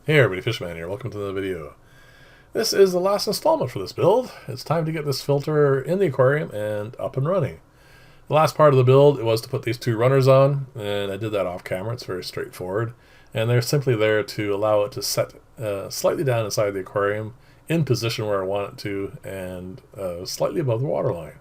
Hey everybody, Fishman here. Welcome to the video. This is the last installment for this build. It's time to get this filter in the aquarium and up and running. The last part of the build was to put these two runners on, and I did that off camera. It's very straightforward. And they're simply there to allow it to set slightly down inside the aquarium in position where I want it to and slightly above the water line.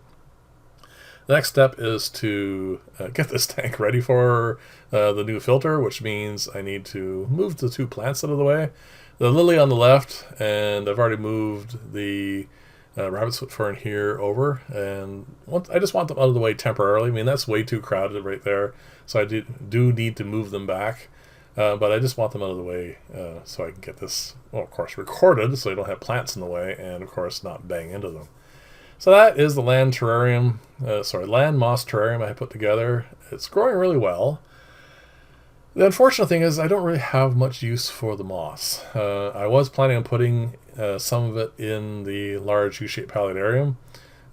The next step is to get this tank ready for the new filter, which means I need to move the two plants out of the way. The lily on the left, and I've already moved the rabbit's foot fern here over, and I just want them out of the way temporarily. I mean, that's way too crowded right there, so I do need to move them back, but I just want them out of the way so I can get this, well, of course, recorded so I don't have plants in the way, and of course not bang into them. So that is the land moss terrarium I put together. It's growing really well. The unfortunate thing is I don't really have much use for the moss. I was planning on putting some of it in the large U-shaped paludarium.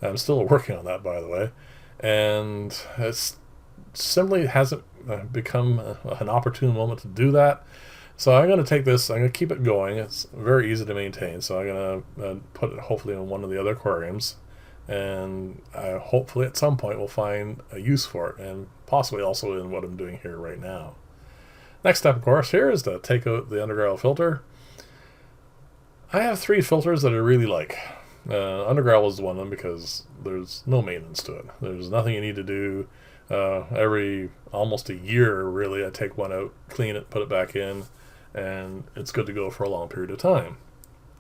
I'm still working on that, by the way. And it simply hasn't become an opportune moment to do that. So I'm going to take this, I'm going to keep it going. It's very easy to maintain. So I'm going to put it hopefully in one of the other aquariums. And I hopefully at some point will find a use for it, and possibly also in what I'm doing here right now. Next step, of course, here is to take out the undergravel filter. I have three filters that I really like. Undergravel is one of them because there's no maintenance to it. There's nothing you need to do. Every almost a year, really, I take one out, clean it, put it back in, and it's good to go for a long period of time.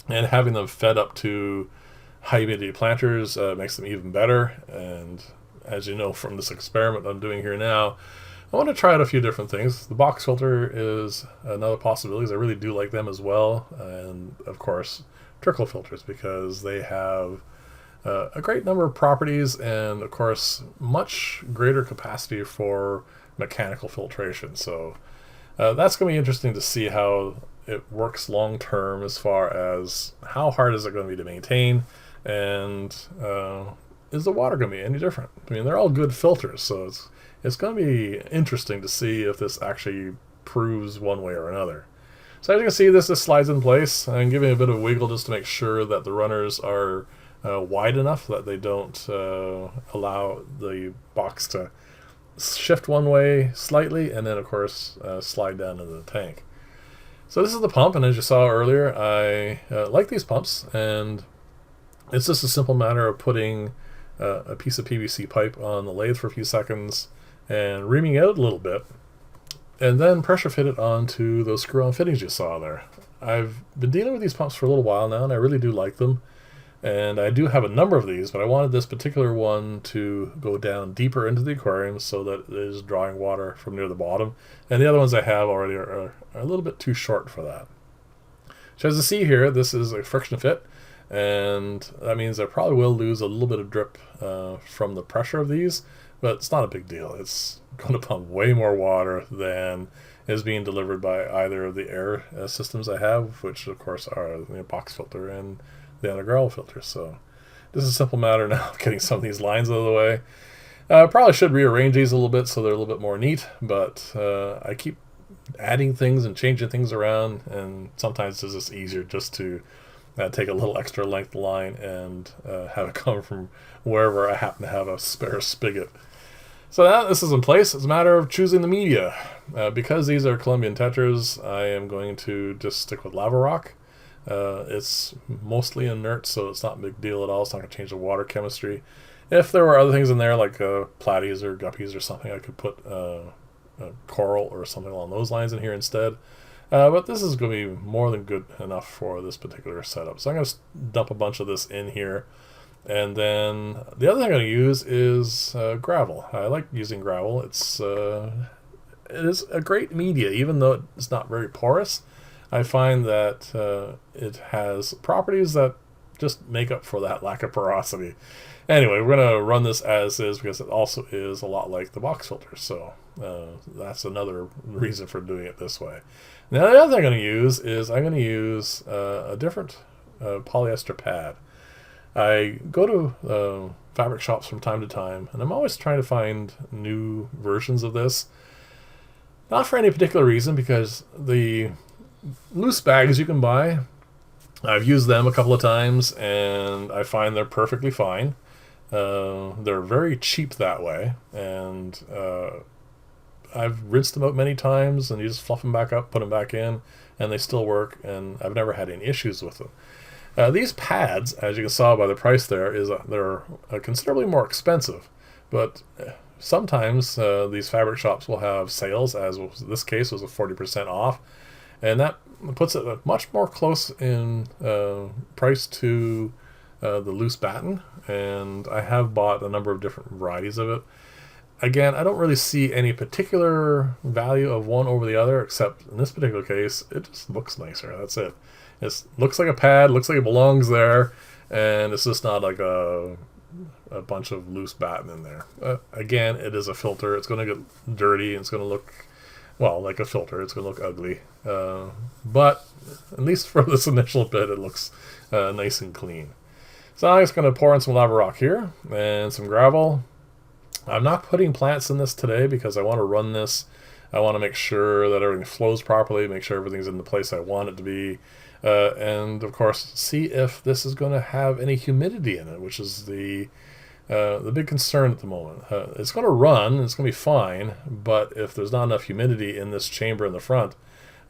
And having them fed up to high humidity planters makes them even better. And as you know from this experiment I'm doing here now, I want to try out a few different things. The box filter is another possibility. I really do like them as well. And of course trickle filters, because they have a great number of properties and of course much greater capacity for mechanical filtration. So that's going to be interesting to see how it works long term, as far as how hard is it going to be to maintain, and is the water going to be any different? I mean, they're all good filters, so it's going to be interesting to see if this actually proves one way or another. So as you can see, this just slides in place. I'm giving a bit of wiggle just to make sure that the runners are wide enough that they don't allow the box to shift one way slightly and then of course slide down into the tank. So this is the pump, and as you saw earlier, I like these pumps, and it's just a simple matter of putting a piece of PVC pipe on the lathe for a few seconds and reaming out a little bit, and then pressure fit it onto those screw-on fittings you saw there. I've been dealing with these pumps for a little while now, and I really do like them. And I do have a number of these, but I wanted this particular one to go down deeper into the aquarium so that it is drawing water from near the bottom. And the other ones I have already are a little bit too short for that. So as you see here, this is a friction fit, and that means I probably will lose a little bit of drip from the pressure of these, but it's not a big deal. It's going to pump way more water than is being delivered by either of the air systems I have, which of course are the box filter and the undergravel filter. So this is a simple matter now of getting some of these lines out of the way. Probably should rearrange these a little bit so they're a little bit more neat, but I keep adding things and changing things around, and sometimes it's just easier just to take a little extra length line and have it come from wherever I happen to have a spare spigot. So now this is in place. It's a matter of choosing the media. Because these are Colombian tetras, I am going to just stick with lava rock. It's mostly inert, so it's not a big deal at all. It's not going to change the water chemistry. If there were other things in there, like platies or guppies or something, I could put coral or something along those lines in here instead. But this is going to be more than good enough for this particular setup. So I'm going to dump a bunch of this in here. And then the other thing I'm going to use is gravel. I like using gravel. It is a great media, even though it's not very porous. I find that it has properties that just make up for that lack of porosity. Anyway, we're going to run this as is because it also is a lot like the box filter. So that's another reason for doing it this way. Now the other thing I'm going to use is I'm going to use a different polyester pad. I go to fabric shops from time to time, and I'm always trying to find new versions of this. Not for any particular reason, because the loose bags you can buy. I've used them a couple of times, and I find they're perfectly fine. They're very cheap that way, and I've rinsed them out many times, and you just fluff them back up, put them back in, and they still work, and I've never had any issues with them. These pads, as you can saw by the price there, they're considerably more expensive, but sometimes these fabric shops will have sales, as was this case was a 40% off, and that puts it much more close in price to the loose batten, and I have bought a number of different varieties of it. Again, I don't really see any particular value of one over the other, except in this particular case, it just looks nicer. That's it. It looks like a pad, looks like it belongs there, and it's just not like a bunch of loose batten in there. Again, it is a filter. It's going to get dirty, and it's going to look, well, like a filter. It's going to look ugly. But at least for this initial bit, it looks nice and clean. So I'm just going to pour in some lava rock here and some gravel. I'm not putting plants in this today because I want to run this. I want to make sure that everything flows properly, make sure everything's in the place I want it to be, and of course see if this is going to have any humidity in it, which is the big concern at the moment. It's going to run, it's going to be fine, but if there's not enough humidity in this chamber in the front,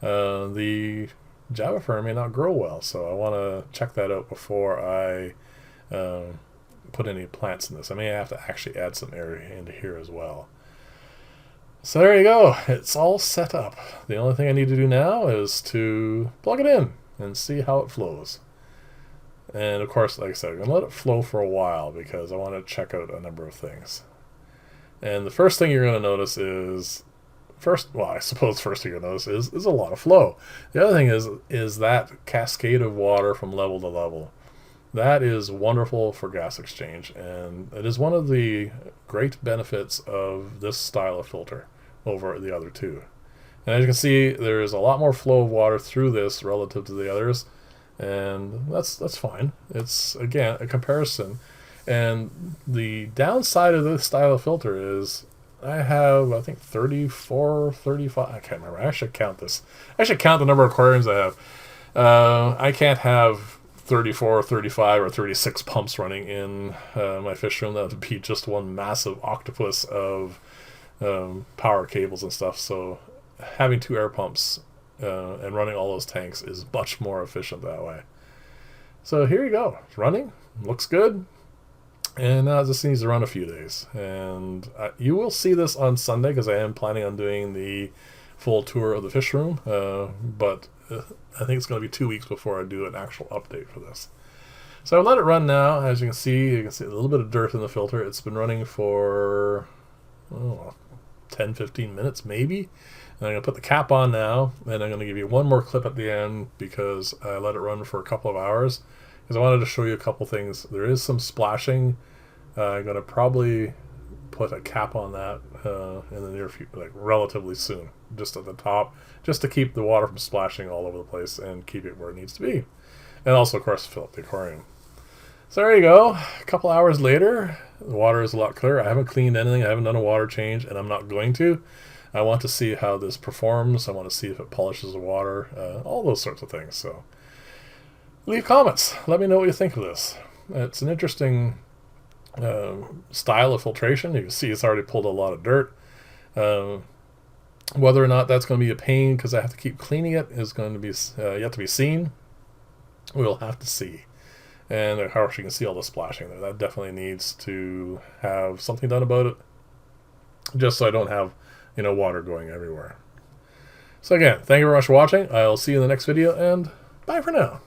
the Java fern may not grow well. So I want to check that out before I put any plants in this. I may have to actually add some area into here as well. So there you go. It's all set up. The only thing I need to do now is to plug it in and see how it flows. And of course, like I said, I'm going to let it flow for a while because I want to check out a number of things. And the first thing you're going to notice is, first thing you're going to notice is a lot of flow. The other thing is that cascade of water from level to level. That is wonderful for gas exchange, and it is one of the great benefits of this style of filter over the other two. And as you can see, there is a lot more flow of water through this relative to the others, and that's fine. It's, again, a comparison. And the downside of this style of filter is I have, I think, 34, 35, I can't remember. I should count this. I should count the number of aquariums I have. I can't have 34, 35, or 36 pumps running in my fish room. That would be just one massive octopus of power cables and stuff. So having 2 air pumps and running all those tanks is much more efficient that way. So here you go. It's running. Looks good. And now it just needs to run a few days. And you will see this on Sunday because I am planning on doing the full tour of the fish room. But I think it's going to be 2 weeks before I do an actual update for this. So I'll let it run now. As you can see a little bit of dirt in the filter. It's been running for 10-15 minutes maybe. And I'm going to put the cap on now, and I'm going to give you one more clip at the end because I let it run for a couple of hours because I wanted to show you a couple things. There is some splashing. I'm going to probably put a cap on that in the near future, like relatively soon, just at the top, just to keep the water from splashing all over the place and keep it where it needs to be. And also, of course, fill up the aquarium. So there you go. A couple hours later, the water is a lot clearer. I haven't cleaned anything. I haven't done a water change, and I'm not going to. I want to see how this performs. I want to see if it polishes the water, all those sorts of things. So leave comments. Let me know what you think of this. It's an interesting style of filtration. You can see it's already pulled a lot of dirt. Whether or not that's going to be a pain because I have to keep cleaning it is going to be yet to be seen. We'll have to see. And of course you can see all the splashing there. That definitely needs to have something done about it, just so I don't have water going everywhere. So again, thank you very much for watching. I'll see you in the next video, and bye for now.